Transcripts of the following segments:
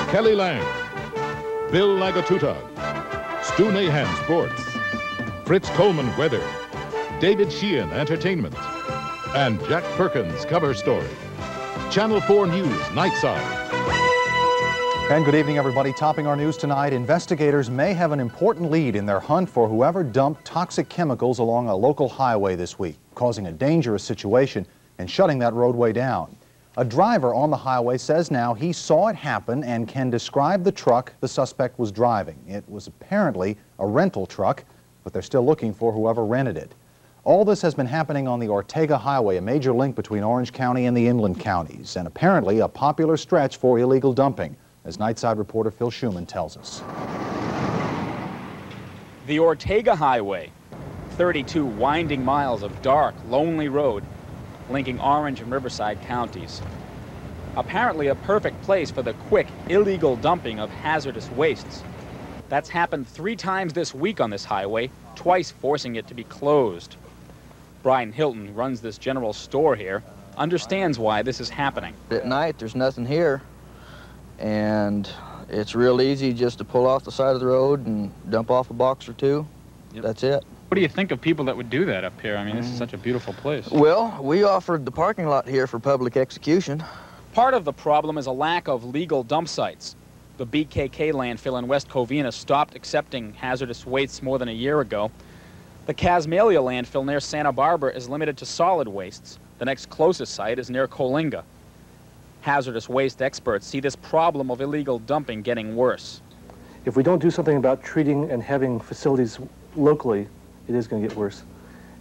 Kelly Lang, Bill Lagatutag, Stu Nahan Sports, Fritz Coleman Weather, David Sheehan Entertainment, and Jack Perkins Cover Story. Channel 4 News, Nightside. And good evening, everybody. Topping our news tonight, investigators may have an important lead in their hunt for whoever dumped toxic chemicals along a local highway this week, causing a dangerous situation and shutting that roadway down. A driver on the highway says now he saw it happen and can describe the truck the suspect was driving. It was apparently a rental truck, but they're still looking for whoever rented it. All this has been happening on the Ortega Highway, a major link between Orange County and the inland counties, and apparently a popular stretch for illegal dumping, as Nightside reporter Phil Schuman tells us. The Ortega Highway, 32 winding miles of dark, lonely road linking Orange and Riverside counties. Apparently a perfect place for the quick, illegal dumping of hazardous wastes. That's happened 3 times this week on this highway, twice forcing it to be closed. Brian Hilton runs this general store here, understands why this is happening. At night, there's nothing here, and it's real easy just to pull off the side of the road and dump off a box or two. Yep. That's it. What do you think of people that would do that up here? I mean, this is such a beautiful place. Well, we offered the parking lot here for public execution. Part of the problem is a lack of legal dump sites. The BKK landfill in West Covina stopped accepting hazardous wastes more than a year ago. The Casmalia landfill near Santa Barbara is limited to solid wastes. The next closest site is near Coalinga. Hazardous waste experts see this problem of illegal dumping getting worse. If we don't do something about treating and having facilities locally, it is going to get worse.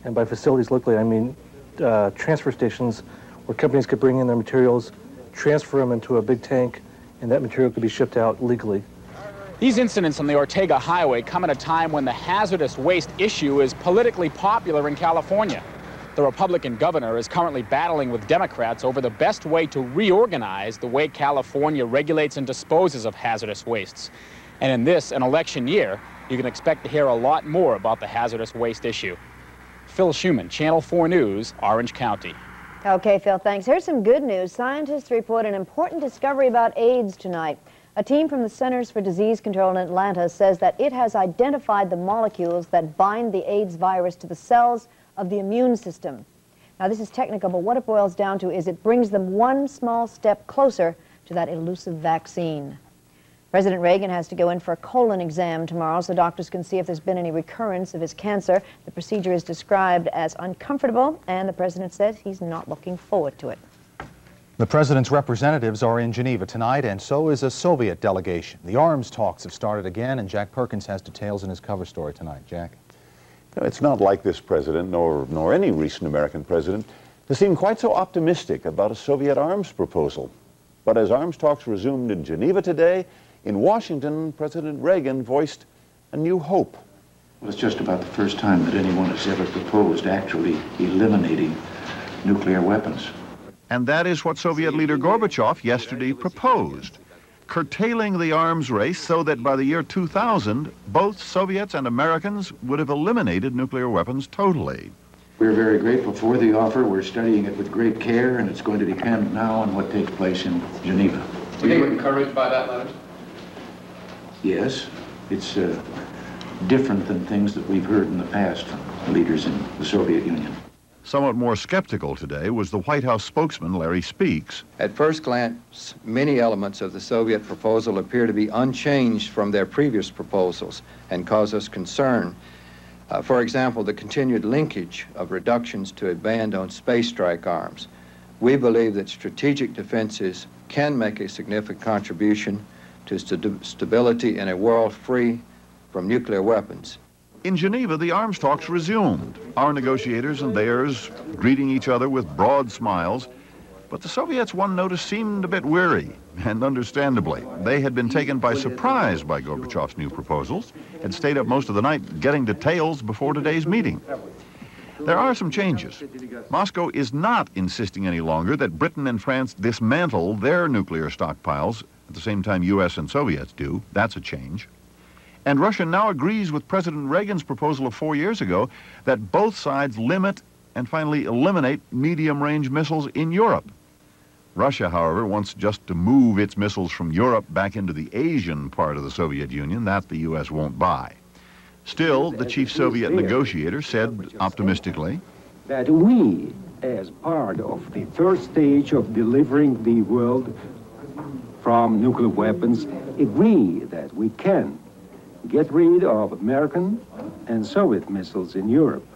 And by facilities locally, I mean transfer stations where companies could bring in their materials, transfer them into a big tank, and that material could be shipped out legally. These incidents on the Ortega Highway come at a time when the hazardous waste issue is politically popular in California. The Republican governor is currently battling with Democrats over the best way to reorganize the way California regulates and disposes of hazardous wastes. And in this, an election year, you can expect to hear a lot more about the hazardous waste issue. Phil Schuman, Channel 4 News, Orange County. Okay, Phil, thanks. Here's some good news. Scientists report an important discovery about AIDS tonight. A team from the Centers for Disease Control in Atlanta says that it has identified the molecules that bind the AIDS virus to the cells of the immune system. Now, this is technical, but what it boils down to is it brings them one small step closer to that elusive vaccine. President Reagan has to go in for a colon exam tomorrow so doctors can see if there's been any recurrence of his cancer. The procedure is described as uncomfortable, and the president says he's not looking forward to it. The president's representatives are in Geneva tonight, and so is a Soviet delegation. The arms talks have started again, and Jack Perkins has details in his cover story tonight. Jack? You know, it's not like this president, nor any recent American president, to seem quite so optimistic about a Soviet arms proposal. But as arms talks resumed in Geneva today, in Washington, President Reagan voiced a new hope. Well, it's just about the first time that anyone has ever proposed actually eliminating nuclear weapons. And that is what Soviet leader Gorbachev yesterday proposed, curtailing the arms race so that by the year 2000, both Soviets and Americans would have eliminated nuclear weapons totally. We're very grateful for the offer. We're studying it with great care, and it's going to depend now on what takes place in Geneva. Do you think we're encouraged by that letter? Yes. It's different than things that we've heard in the past from leaders in the Soviet Union. Somewhat more skeptical today was the White House spokesman, Larry Speaks. At first glance, many elements of the Soviet proposal appear to be unchanged from their previous proposals and cause us concern. For example, the continued linkage of reductions to a ban on space strike arms. We believe that strategic defenses can make a significant contribution to stability in a world free from nuclear weapons. In Geneva, the arms talks resumed, our negotiators and theirs greeting each other with broad smiles. But the Soviets, one noticed, seemed a bit weary, and understandably. They had been taken by surprise by Gorbachev's new proposals, had stayed up most of the night getting details before today's meeting. There are some changes. Moscow is not insisting any longer that Britain and France dismantle their nuclear stockpiles at the same time U.S. and Soviets do. That's a change. And Russia now agrees with President Reagan's proposal of 4 years ago that both sides limit and finally eliminate medium-range missiles in Europe. Russia, however, wants just to move its missiles from Europe back into the Asian part of the Soviet Union. That the U.S. won't buy. Still, the chief Soviet negotiator said optimistically that we, as part of the third stage of delivering the world from nuclear weapons, agree that we can get rid of American and Soviet missiles in Europe.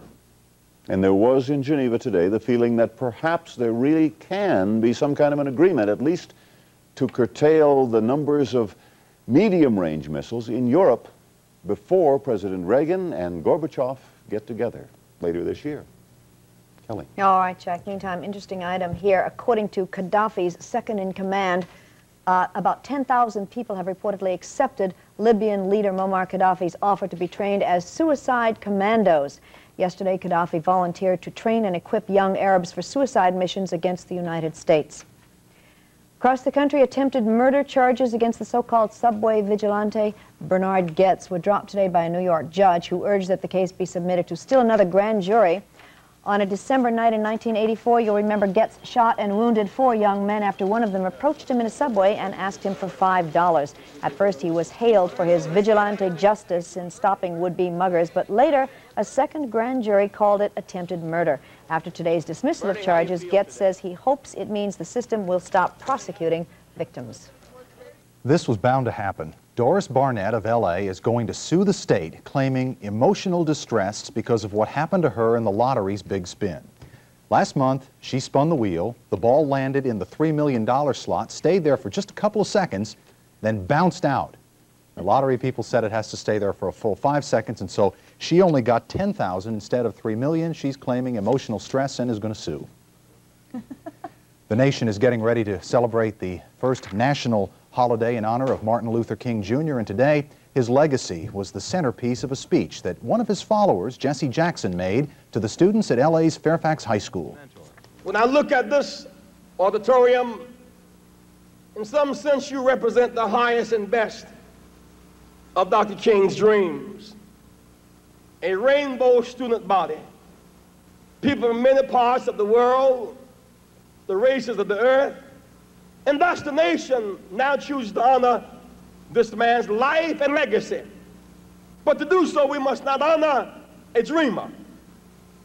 And there was in Geneva today the feeling that perhaps there really can be some kind of an agreement, at least to curtail the numbers of medium-range missiles in Europe before President Reagan and Gorbachev get together later this year. Kelly. All right, Jack. Meantime, interesting item here. According to Gaddafi's second-in-command, about 10,000 people have reportedly accepted Libyan leader Muammar Gaddafi's offer to be trained as suicide commandos. Yesterday, Gaddafi volunteered to train and equip young Arabs for suicide missions against the United States. Across the country, attempted murder charges against the so-called subway vigilante Bernard Goetz were dropped today by a New York judge who urged that the case be submitted to still another grand jury. On a December night in 1984, you'll remember Goetz shot and wounded 4 young men after one of them approached him in a subway and asked him for $5. At first, he was hailed for his vigilante justice in stopping would-be muggers, but later, a second grand jury called it attempted murder. After today's dismissal of charges, Goetz says he hopes it means the system will stop prosecuting victims. This was bound to happen. Doris Barnett of L.A. is going to sue the state, claiming emotional distress because of what happened to her in the lottery's big spin. Last month, she spun the wheel, the ball landed in the $3 million slot, stayed there for just a couple of seconds, then bounced out. The lottery people said it has to stay there for a full 5 seconds, and so she only got $10,000 instead of $3 million. She's claiming emotional stress and is going to sue. The nation is getting ready to celebrate the first national holiday in honor of Martin Luther King Jr., and today his legacy was the centerpiece of a speech that one of his followers, Jesse Jackson, made to the students at LA's Fairfax High School. When I look at this auditorium, in some sense you represent the highest and best of Dr. King's dreams. A rainbow student body, people from many parts of the world, the races of the earth, and thus the nation now chooses to honor this man's life and legacy. But to do so, we must not honor a dreamer,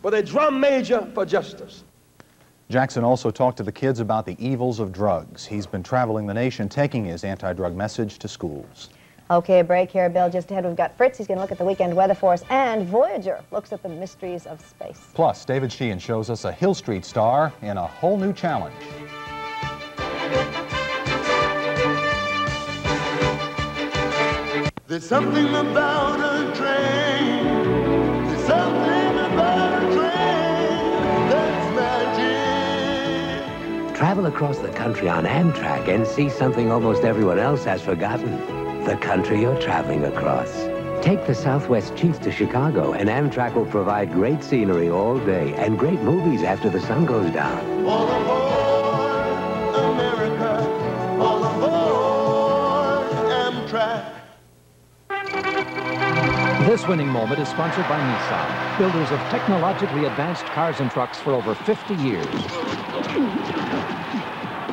but a drum major for justice. Jackson also talked to the kids about the evils of drugs. He's been traveling the nation taking his anti-drug message to schools. Okay, a break here, Bill. Just ahead, we've got Fritz. He's going to look at the weekend weather for us, and Voyager looks at the mysteries of space. Plus, David Sheehan shows us a Hill Street star in a whole new challenge. There's something about a train. There's something about a train that's magic. Travel across the country on Amtrak and see something almost everyone else has forgotten. The country you're traveling across. Take the Southwest Chief to Chicago, and Amtrak will provide great scenery all day and great movies after the sun goes down. All aboard, America. All aboard, Amtrak. This winning moment is sponsored by Nissan, builders of technologically advanced cars and trucks for over 50 years.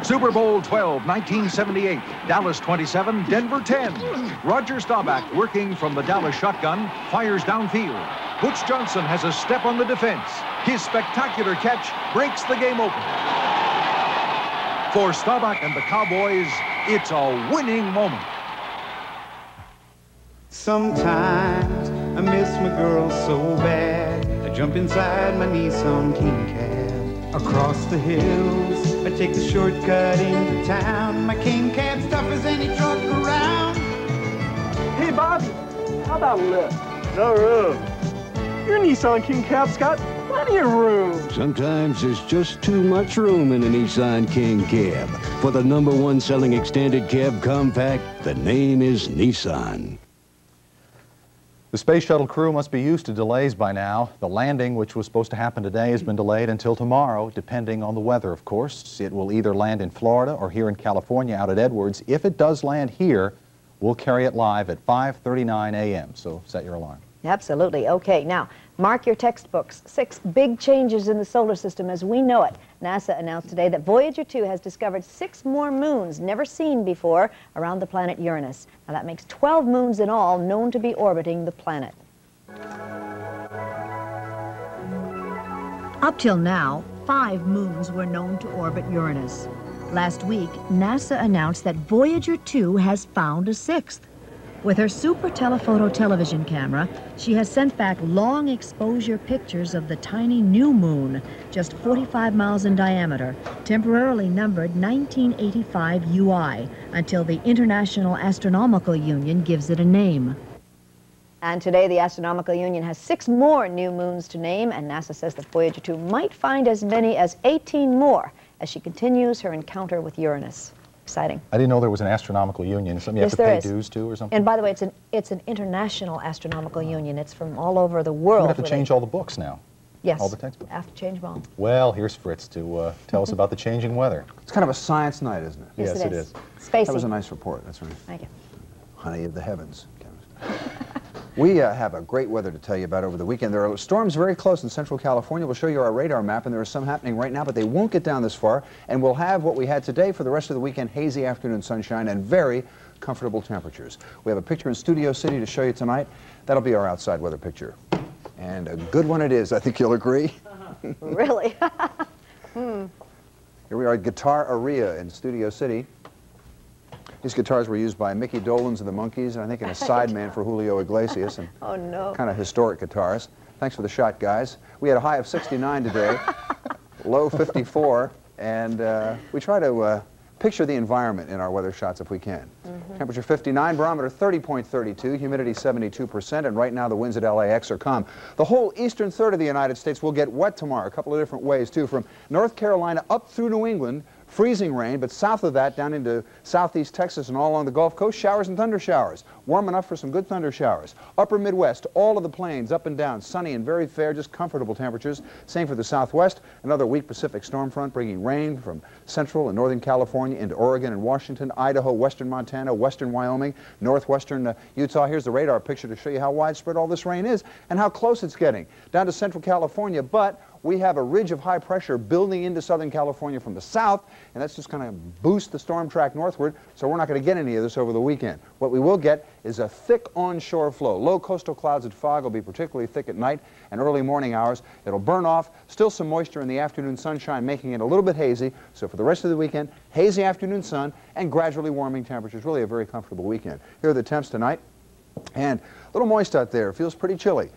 Super Bowl 12, 1978, Dallas 27, Denver 10. Roger Staubach, working from the Dallas shotgun, fires downfield. Butch Johnson has a step on the defense. His spectacular catch breaks the game open. For Staubach and the Cowboys, it's a winning moment. Sometimes I miss my girl so bad. I jump inside my Nissan King Cab. Across the hills, I take the shortcut into town. My King Cab's tough as any truck around. Hey, Bobby, how about a lift? No room. Your Nissan King Cab's got plenty of room. Sometimes there's just too much room in a Nissan King Cab. For the #1 selling extended cab compact, the name is Nissan. The space shuttle crew must be used to delays by now. The landing, which was supposed to happen today, has been delayed until tomorrow, depending on the weather, of course. It will either land in Florida or here in California out at Edwards. If it does land here, we'll carry it live at 5:39 a.m., so set your alarm. Absolutely. Okay, now, mark your textbooks. 6 big changes in the solar system as we know it. NASA announced today that Voyager 2 has discovered 6 more moons never seen before around the planet Uranus. Now, that makes 12 moons in all known to be orbiting the planet. Up till now, 5 moons were known to orbit Uranus. Last week, NASA announced that Voyager 2 has found a 6th. With her super telephoto television camera, she has sent back long exposure pictures of the tiny new moon, just 45 miles in diameter, temporarily numbered 1985 UI, until the International Astronomical Union gives it a name. And today, the Astronomical Union has 6 more new moons to name, and NASA says that Voyager 2 might find as many as 18 more as she continues her encounter with Uranus. Exciting. I didn't know there was an astronomical union. Something you have to pay dues to or something? And by the way, it's an international astronomical union. It's from all over the world. We have to change all the books now. Yes. All the textbooks. Have to change them all. Well, here's Fritz to tell us about the changing weather. It's kind of a science night, isn't it? Yes, it is. Spacey. That was a nice report. That's right. Thank you. Honey of the heavens. We have a great weather to tell you about over the weekend. There are storms very close in central California. We'll show you our radar map, and there are some happening right now, but they won't get down this far. And we'll have what we had today for the rest of the weekend, hazy afternoon sunshine and very comfortable temperatures. We have a picture in Studio City to show you tonight. That'll be our outside weather picture. And a good one it is, I think you'll agree. Really? Here we are at Guitar Aria in Studio City. These guitars were used by Mickey Dolenz and the Monkees, and I think in a sideman for Julio Iglesias. And oh, no. Kind of historic guitars. Thanks for the shot, guys. We had a high of 69 today, low 54, and we try to picture the environment in our weather shots if we can. Temperature 59, barometer 30.32, humidity 72%, and right now the winds at LAX are calm. The whole eastern third of the United States will get wet tomorrow, a couple of different ways, too, from North Carolina up through New England. Freezing rain, but south of that, down into southeast Texas and all along the Gulf Coast, showers and thunder showers. Warm enough for some good thunder showers. Upper Midwest, all of the plains, up and down, sunny and very fair, just comfortable temperatures. Same for the Southwest. Another weak Pacific storm front bringing rain from central and northern California into Oregon and Washington, Idaho, western Montana, western Wyoming, northwestern Utah. Here's the radar picture to show you how widespread all this rain is and how close it's getting. Down to central California, but we have a ridge of high pressure building into Southern California from the south, and that's just going to boost the storm track northward, so we're not going to get any of this over the weekend. What we will get is a thick onshore flow. Low coastal clouds and fog will be particularly thick at night and early morning hours. It'll burn off, still some moisture in the afternoon sunshine, making it a little bit hazy. So for the rest of the weekend, hazy afternoon sun and gradually warming temperatures. Really a very comfortable weekend. Here are the temps tonight, and a little moist out there. It feels pretty chilly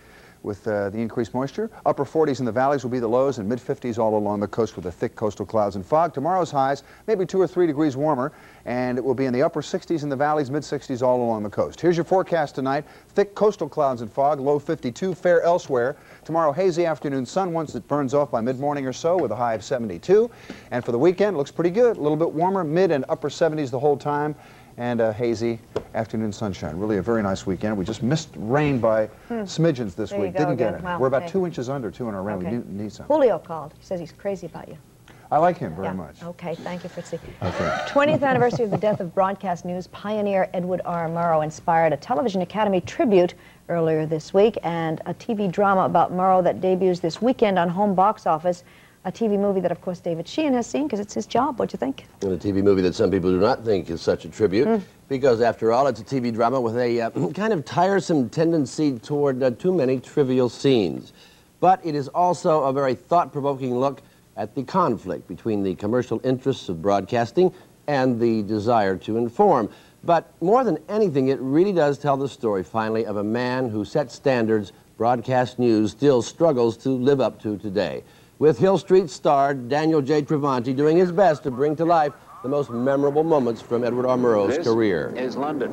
with the increased moisture. Upper 40s in the valleys will be the lows, and mid-50s all along the coast with the thick coastal clouds and fog. Tomorrow's highs, maybe 2 or 3 degrees warmer, and it will be in the upper 60s in the valleys, mid-60s all along the coast. Here's your forecast tonight. Thick coastal clouds and fog, low 52, fair elsewhere. Tomorrow, hazy afternoon sun once it burns off by mid-morning or so with a high of 72. And for the weekend, looks pretty good. A little bit warmer, mid and upper 70s the whole time, and a hazy afternoon sunshine. Really a very nice weekend. We just missed rain by smidgens this week. Didn't get it. Wow, we're about 2 inches under 2 in our rain. Okay. We need some. Julio called. He says he's crazy about you. I like him very much. Okay, thank you, Fritzy. Okay. 20th anniversary of the death of broadcast news pioneer Edward R. Murrow inspired a Television Academy tribute earlier this week and a TV drama about Murrow that debuts this weekend on home box office. A TV movie that, of course, David Sheehan has seen because it's his job. What do you think? And a TV movie that some people do not think is such a tribute because, after all, it's a TV drama with a kind of tiresome tendency toward too many trivial scenes. But it is also a very thought-provoking look at the conflict between the commercial interests of broadcasting and the desire to inform. But more than anything, it really does tell the story, finally, of a man who set standards broadcast news still struggles to live up to today. With Hill Street star Daniel J. Travanti doing his best to bring to life the most memorable moments from Edward R. Murrow's career. This is London.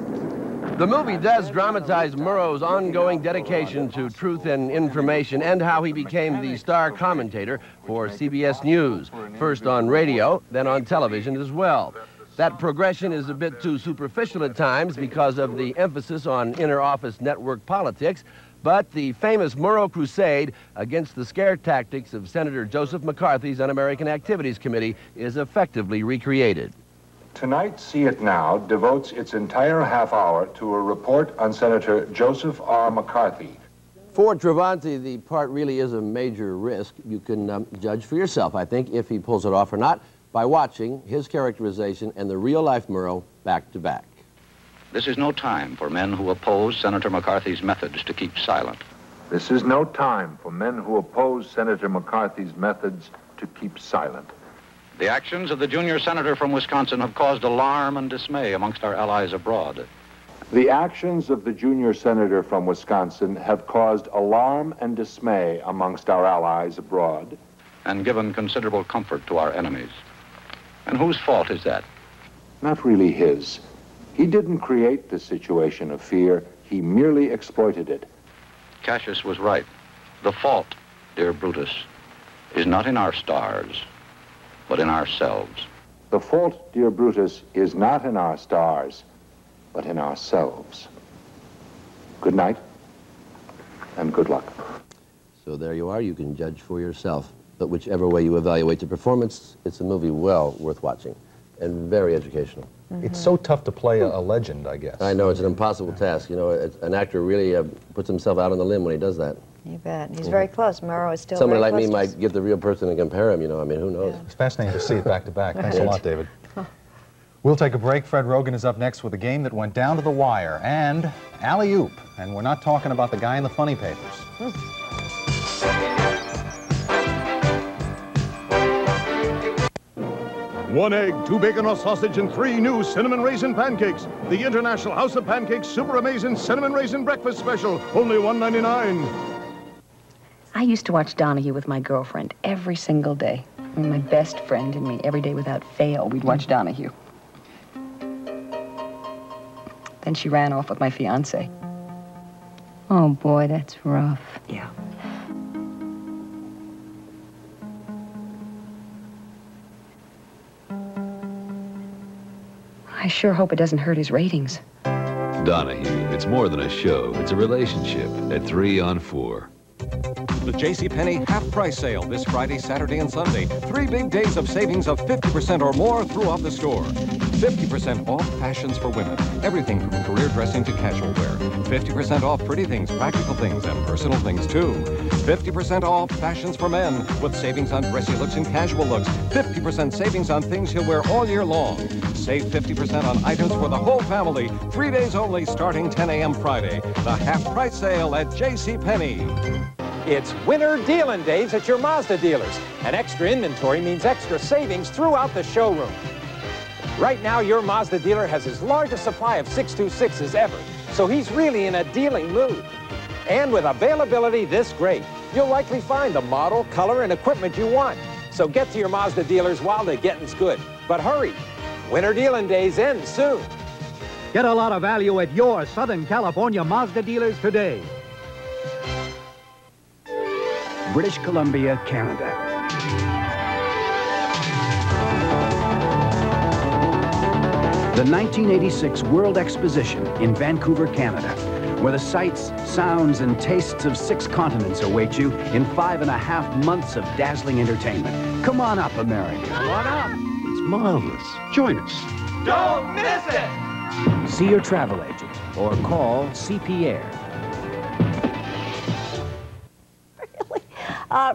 The movie does dramatize Murrow's ongoing dedication to truth and information and how he became the star commentator for CBS News, first on radio, then on television as well. That progression is a bit too superficial at times because of the emphasis on inter-office network politics, but the famous Murrow crusade against the scare tactics of Senator Joseph McCarthy's Un-American Activities Committee is effectively recreated. Tonight, See It Now devotes its entire half hour to a report on Senator Joseph R. McCarthy. For Travanti, the part really is a major risk. You can judge for yourself, I think, if he pulls it off or not, by watching his characterization and the real-life Murrow back to back. This is no time for men who oppose Senator McCarthy's methods to keep silent. This is no time for men who oppose Senator McCarthy's methods to keep silent. The actions of the junior senator from Wisconsin have caused alarm and dismay amongst our allies abroad. The actions of the junior senator from Wisconsin have caused alarm and dismay amongst our allies abroad. And given considerable comfort to our enemies. And whose fault is that? Not really his. He didn't create this situation of fear. He merely exploited it. Cassius was right. The fault, dear Brutus, is not in our stars, but in ourselves. The fault, dear Brutus, is not in our stars, but in ourselves. Good night, and good luck. So there you are. You can judge for yourself. But whichever way you evaluate the performance, it's a movie well worth watching and very educational. It's so tough to play a legend, I guess. I know, it's an impossible task. You know, an actor really puts himself out on the limb when he does that. You bet. He's very close. Murrow is still Somebody very like me close might get the real person and compare him, you know. I mean, who knows? It's fascinating to see it back to back. Thanks a lot, David. We'll take a break. Fred Rogan is up next with a game that went down to the wire and alley-oop. And we're not talking about the guy in the funny papers. 1 egg, 2 bacon or sausage, and 3 new cinnamon raisin pancakes. The International House of Pancakes Super Amazing Cinnamon Raisin Breakfast Special, only $1.99. I used to watch Donahue with my girlfriend every single day. I mean, my best friend and me, every day without fail, we'd watch Donahue. Then she ran off with my fiancé. Oh, boy, that's rough. Yeah. I sure hope it doesn't hurt his ratings. Donahue, it's more than a show. It's a relationship at 3 on 4. The JCPenney half-price sale this Friday, Saturday, and Sunday. 3 big days of savings of 50% or more throughout the store. 50% off fashions for women. Everything from career dressing to casual wear. 50% off pretty things, practical things, and personal things, too. 50% off fashions for men, with savings on dressy looks and casual looks. 50% savings on things he'll wear all year long. Save 50% on items for the whole family. 3 days only, starting 10 a.m. Friday. The half-price sale at JCPenney. It's winter dealin' days at your Mazda dealers. And extra inventory means extra savings throughout the showroom. Right now, your Mazda dealer has his largest supply of 626s ever, so he's really in a dealing mood. And with availability this great, you'll likely find the model, color, and equipment you want. So get to your Mazda dealers while the getting's good. But hurry, winter dealin' days end soon. Get a lot of value at your Southern California Mazda dealers today. British Columbia, Canada. The 1986 World Exposition in Vancouver, Canada, where the sights, sounds, and tastes of 6 continents await you in 5.5 months of dazzling entertainment. Come on up, America. Come on up. It's marvelous. Join us. Don't miss it. See your travel agent or call CP Air.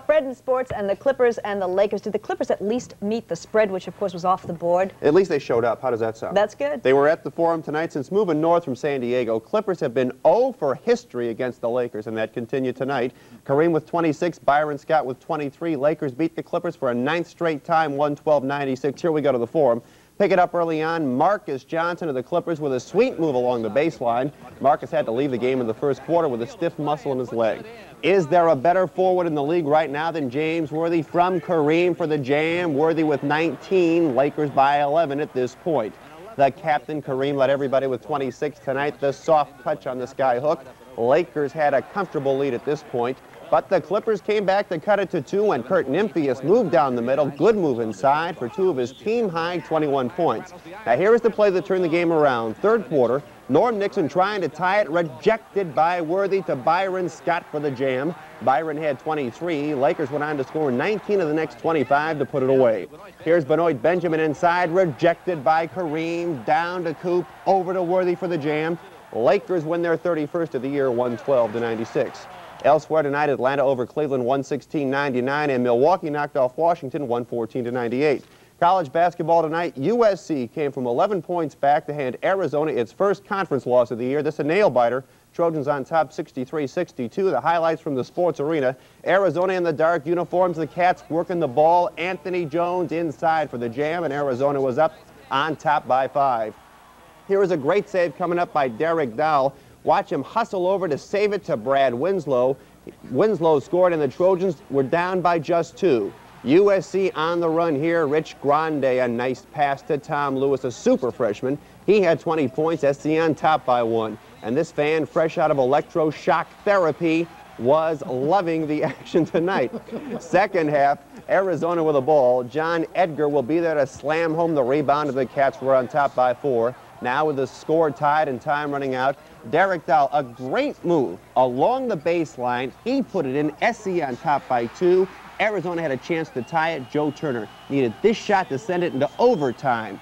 Fred in sports and the Clippers and the Lakers. Did the Clippers at least meet the spread, which of course was off the board? At least they showed up. How does that sound? That's good. They were at the Forum tonight. Since moving north from San Diego, Clippers have been 0 for history against the Lakers, and that continued tonight. Kareem with 26, Byron Scott with 23. Lakers beat the Clippers for a 9th straight time, 112-96. Here we go to the Forum. Pick it up early on. Marcus Johnson of the Clippers with a sweet move along the baseline. Marcus had to leave the game in the first quarter with a stiff muscle in his leg. Is there a better forward in the league right now than James Worthy? From Kareem for the jam. Worthy with 19. Lakers by 11 at this point. The captain, Kareem, led everybody with 26 tonight. The soft touch on the sky hook. Lakers had a comfortable lead at this point. But the Clippers came back to cut it to 2 when Kurt Nymphius moved down the middle. Good move inside for 2 of his team-high 21 points. Now here is the play that turned the game around. Third quarter, Norm Nixon trying to tie it, rejected by Worthy to Byron Scott for the jam. Byron had 23. Lakers went on to score 19 of the next 25 to put it away. Here's Benoit Benjamin inside, rejected by Kareem, down to Coop, over to Worthy for the jam. Lakers win their 31st of the year, 112-96. Elsewhere tonight, Atlanta over Cleveland 116-99, and Milwaukee knocked off Washington 114-98. College basketball tonight, USC came from 11 points back to hand Arizona its first conference loss of the year. This is a nail-biter. Trojans on top 63-62. The highlights from the sports arena. Arizona in the dark uniforms. The Cats working the ball. Anthony Jones inside for the jam, and Arizona was up on top by 5. Here is a great save coming up by Derek Dowell. Watch him hustle over to save it to Brad Winslow. Winslow scored, and the Trojans were down by just 2. USC on the run here. Rich Grande, a nice pass to Tom Lewis, a super freshman. He had 20 points. SC on top by 1. And this fan, fresh out of electroshock therapy, was loving the action tonight. Second half, Arizona with the ball. John Edgar will be there to slam home the rebound, and the Cats were on top by 4. Now with the score tied and time running out, Derek Dowell, a great move along the baseline. He put it in. SC on top by 2. Arizona had a chance to tie it. Joe Turner needed this shot to send it into overtime.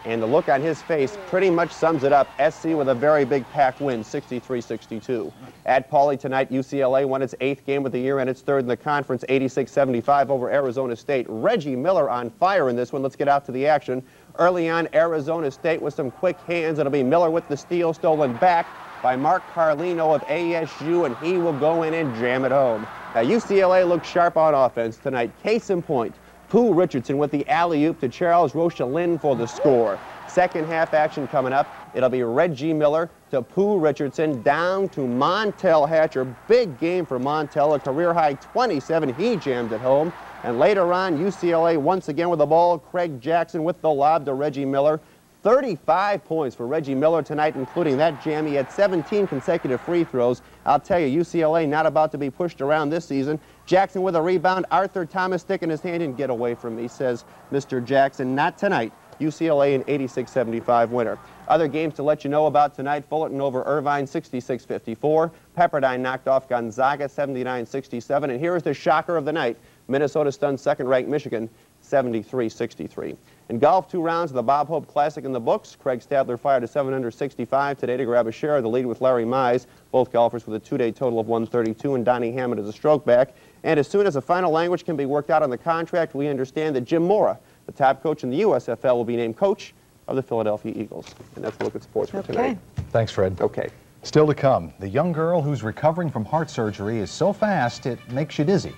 And the look on his face pretty much sums it up. SC with a very big pack win, 63-62. At Pauley tonight, UCLA won its 8th game of the year and its 3rd in the conference, 86-75 over Arizona State. Reggie Miller on fire in this one. Let's get out to the action. Early on, Arizona State with some quick hands. It'll be Miller with the steal, stolen back by Mark Carlino of ASU, and he will go in and jam it home. Now, UCLA looked sharp on offense tonight. Case in point, Pooh Richardson with the alley-oop to Charles Rochelin for the score. Second half action coming up. It'll be Reggie Miller to Pooh Richardson down to Montel Hatcher. Big game for Montel, a career-high 27. He jammed it home. And later on, UCLA once again with the ball. Craig Jackson with the lob to Reggie Miller. 35 points for Reggie Miller tonight, including that jam. He had 17 consecutive free throws. I'll tell you, UCLA not about to be pushed around this season. Jackson with a rebound. Arthur Thomas sticking his hand in. Get away from me, says Mr. Jackson. Not tonight. UCLA an 86-75 winner. Other games to let you know about tonight. Fullerton over Irvine 66-54. Pepperdine knocked off Gonzaga 79-67. And here is the shocker of the night. Minnesota stunned second-ranked Michigan 73-63. In golf, 2 rounds of the Bob Hope Classic in the books. Craig Stadler fired a 765 today to grab a share of the lead with Larry Mize. Both golfers with a 2-day total of 132, and Donnie Hammond is a stroke back. And as soon as a final language can be worked out on the contract, we understand that Jim Mora, the top coach in the USFL, will be named coach of the Philadelphia Eagles. And that's a look at sports for tonight. Thanks, Fred. Okay. Still to come, the young girl who's recovering from heart surgery is so fast it makes you dizzy.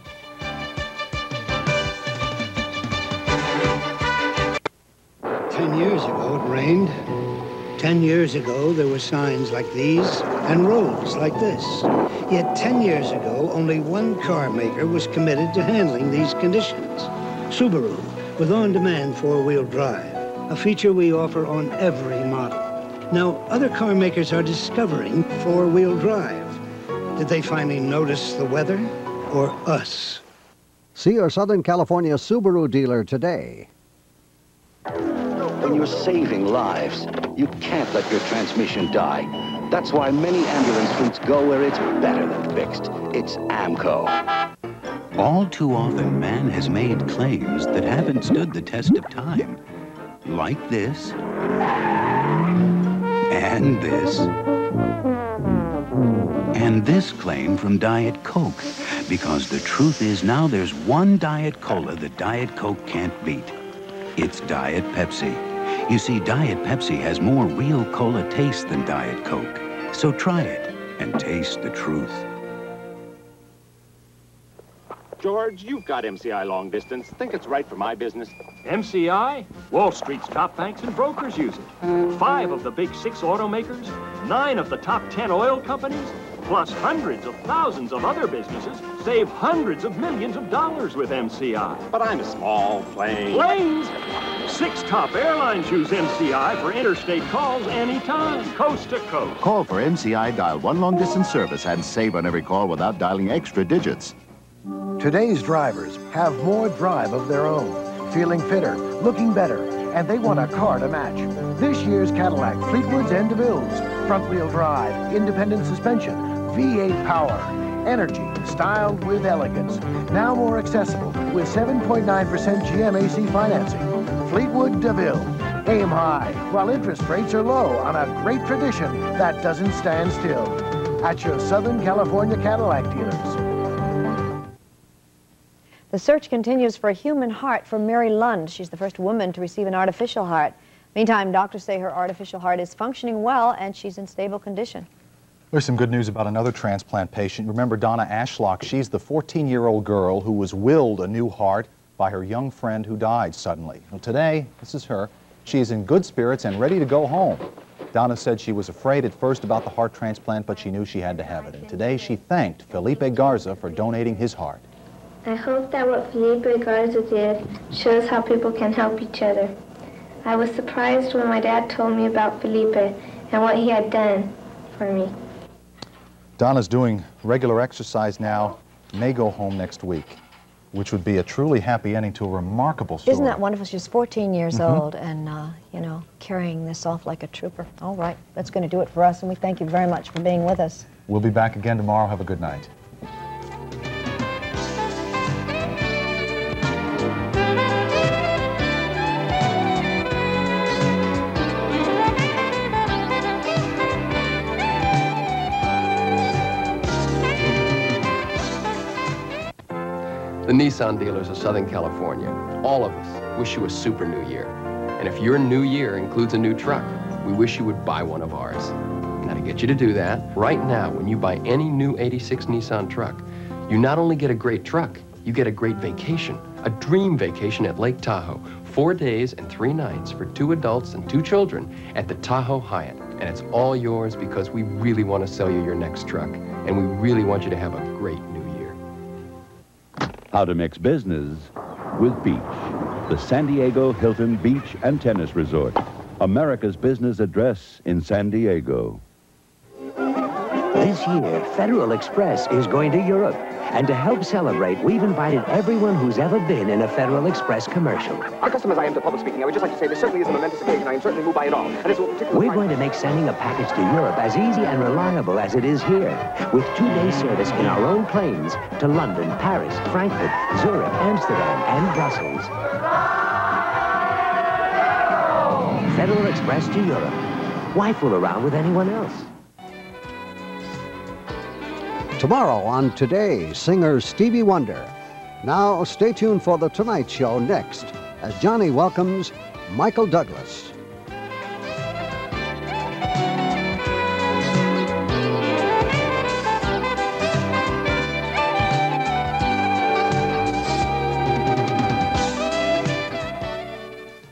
10 years ago, it rained. 10 years ago, there were signs like these and roads like this. Yet 10 years ago, only one car maker was committed to handling these conditions. SUBARU, with on-demand 4-wheel drive, a feature we offer on every model. Now, other car makers are discovering 4-wheel drive. Did they finally notice the weather or us? See your Southern California Subaru dealer today. When you're saving lives, you can't let your transmission die. That's why many ambulance fleets go where it's better than fixed. It's AMCO. All too often, man has made claims that haven't stood the test of time. Like this. And this. And this claim from Diet Coke. Because the truth is now there's one Diet Cola that Diet Coke can't beat. It's Diet Pepsi. You see, Diet Pepsi has more real cola taste than Diet Coke. So try it and taste the truth. George, you've got MCI long distance. Think it's right for my business? MCI? Wall Street's top banks and brokers use it. 5 of the big 6 automakers, 9 of the top 10 oil companies, plus hundreds of thousands of other businesses save hundreds of millions of dollars with MCI. But I'm a small plane. Planes? 6 top airlines use MCI for interstate calls anytime, coast to coast. Call for MCI, dial 1 long-distance service, and save on every call without dialing extra digits. Today's drivers have more drive of their own, feeling fitter, looking better, and they want a car to match. This year's Cadillac, Fleetwoods and DeVille's, front-wheel drive, independent suspension, V8 power, energy, styled with elegance. Now more accessible with 7.9% GMAC financing. Fleetwood DeVille, aim high while interest rates are low on a great tradition that doesn't stand still. at your Southern California Cadillac dealers. The search continues for a human heart for Mary Lund. She's the first woman to receive an artificial heart. Meantime, doctors say her artificial heart is functioning well and she's in stable condition. There's some good news about another transplant patient. Remember Donna Ashlock? She's the 14-year-old girl who was willed a new heart by her young friend who died suddenly. Well, today, this is her. She is in good spirits and ready to go home. Donna said she was afraid at first about the heart transplant, but she knew she had to have it. And today she thanked Felipe Garza for donating his heart. I hope that what Felipe Garza did shows how people can help each other. I was surprised when my dad told me about Felipe and what he had done for me. Donna's doing regular exercise now, may go home next week, which would be a truly happy ending to a remarkable story. Isn't that wonderful? She's 14 years old and, you know, carrying this off like a trooper. All right, that's going to do it for us, and we thank you very much for being with us. We'll be back again tomorrow. Have a good night. The Nissan dealers of Southern California, all of us, wish you a super new year. And if your new year includes a new truck, we wish you would buy one of ours. Now to get you to do that, right now when you buy any new 86 Nissan truck, you not only get a great truck, you get a great vacation, a dream vacation at Lake Tahoe, 4 days and 3 nights for 2 adults and 2 children at the Tahoe Hyatt. And it's all yours because we really want to sell you your next truck, and we really want you to have a great new year. How to mix business with beach. The San Diego Hilton Beach and Tennis Resort. America's business address in San Diego. This year, Federal Express is going to Europe. And to help celebrate, we've invited everyone who's ever been in a Federal Express commercial. Unaccustomed as I am to public speaking, I would just like to say this certainly is a momentous occasion. I am certainly moved by it all. And it's a particular We're going to make sending a package to Europe as easy and reliable as it is here, with 2-day service in our own planes to London, Paris, Frankfurt, Zurich, Amsterdam, and Brussels. Federal Express to Europe. Why fool around with anyone else? Tomorrow on Today, singer Stevie Wonder. Now, stay tuned for The Tonight Show next, as Johnny welcomes Michael Douglas.